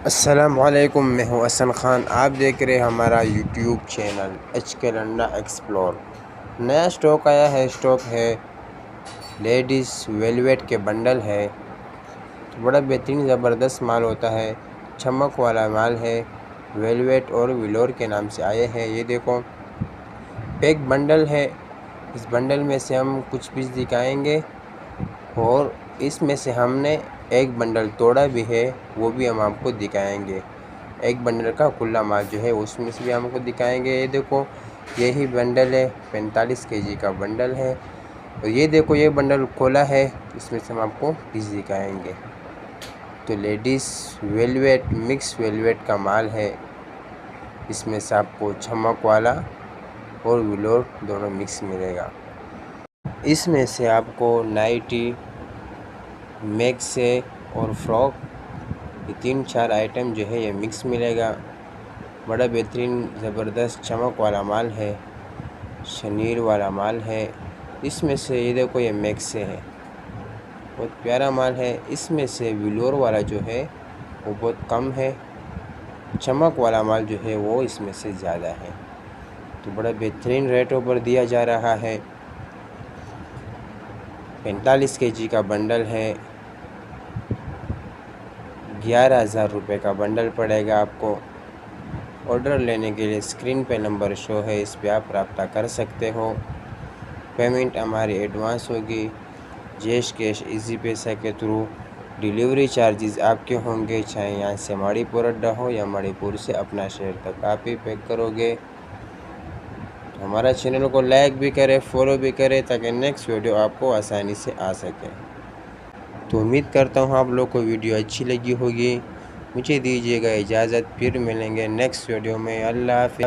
अस्सलामुअलैकुम, मैं हूँ हसन ख़ान। आप देख रहे हैं हमारा यूट्यूब चैनल HK लंडा एक्सप्लोर। नया स्टॉक आया है। स्टॉक है लेडीज़ वेलवेट के बंडल है। तो बड़ा बेहतरीन ज़बरदस्त माल होता है, चमक वाला माल है। वेलवेट और विलोर के नाम से आए हैं। ये देखो एक बंडल है। इस बंडल में से हम कुछ पीस दिखाएंगे और इसमें से हमने एक बंडल तोड़ा भी है, वो भी हम आपको दिखाएंगे। एक बंडल का खुला माल जो है उसमें से भी हमको दिखाएंगे। ये देखो यही बंडल है, 45 केजी का बंडल है। और ये देखो ये बंडल खोला है, इसमें से हम आपको पीस दिखाएंगे। तो लेडीज़ वेलवेट मिक्स वेलवेट का माल है। इसमें से आपको चमक वाला और विलोर दोनों मिक्स मिलेगा। इसमें से आपको नाइटी, मैक्से और फ्रॉक, ये 3-4 आइटम जो है ये मिक्स मिलेगा। बड़ा बेहतरीन ज़बरदस्त चमक वाला माल है, शनीर वाला माल है। इसमें से ये देखो ये मैक्से है, बहुत प्यारा माल है। इसमें से विलोर वाला जो है वो बहुत कम है, चमक वाला माल जो है वो इसमें से ज़्यादा है। तो बड़ा बेहतरीन रेटों पर दिया जा रहा है। 45 केजी का बंडल है, 11,000 रुपये का बंडल पड़ेगा आपको। ऑर्डर लेने के लिए स्क्रीन पे नंबर शो है, इस पे आप रब्ता कर सकते हो। पेमेंट हमारी एडवांस होगी, कैश इजी पैसा के थ्रू। डिलीवरी चार्जेस आपके होंगे, चाहे यहाँ से मणिपुर अड्डा हो या मणिपुर से अपना शहर तक आप ही पैक करोगे। तो हमारा चैनल को लाइक भी करें, फॉलो भी करें, ताकि नेक्स्ट वीडियो आपको आसानी से आ सके। तो उम्मीद करता हूँ आप लोग को वीडियो अच्छी लगी होगी। मुझे दीजिएगा इजाज़त, फिर मिलेंगे नेक्स्ट वीडियो में। अल्लाह हाफ़िज़।